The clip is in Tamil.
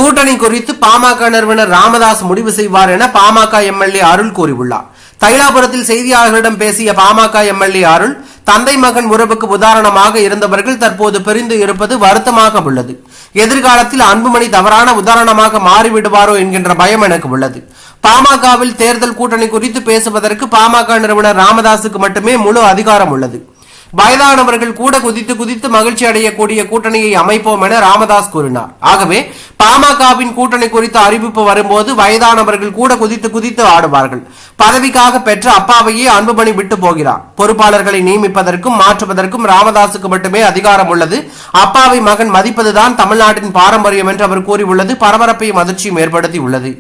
கூட்டணி குறித்து பாமக நிறுவனர் ராமதாஸ் முடிவு செய்வார் என பாமக எம்எல்ஏ அருள் கூறியுள்ளார். தைலாபுரத்தில் செய்தியாளர்களிடம் பேசிய பாமக எம்எல்ஏ அருள், தந்தை மகன் உறவுக்கு உதாரணமாக இருந்தவர்கள் தற்போது பிரிந்து இருப்பது வருத்தமாக உள்ளது. எதிர்காலத்தில் அன்புமணி தவறான உதாரணமாக மாறிவிடுவாரோ என்கின்ற பயம் எனக்கு உள்ளது. பாமகவில் தேர்தல் கூட்டணி குறித்து பேசுவதற்கு பாமக நிறுவனர் ராமதாசுக்கு மட்டுமே முழு அதிகாரம் உள்ளது. வயதானவர்கள் கூட குதித்து குதித்து மகிழ்ச்சி அடையக்கூடிய கூட்டணியை அமைப்போம் என ராமதாஸ் கூறினார். ஆகவே பாமகவின் கூட்டணி குறித்த அறிவிப்பு வரும்போது வயதானவர்கள் கூட குதித்து குதித்து ஆடுவார்கள். பதவிக்காக பெற்ற அப்பாவையே அன்புமணி விட்டு போகிறார். பொறுப்பாளர்களை நியமிப்பதற்கும் மாற்றுவதற்கும் ராமதாசுக்கு மட்டுமே அதிகாரம் உள்ளது. அப்பாவை மகன் மதிப்பதுதான் தமிழ்நாட்டின் பாரம்பரியம் என்று அவர் கூறியுள்ளது பரபரப்பையும் அதிர்ச்சியும் ஏற்படுத்தி உள்ளது.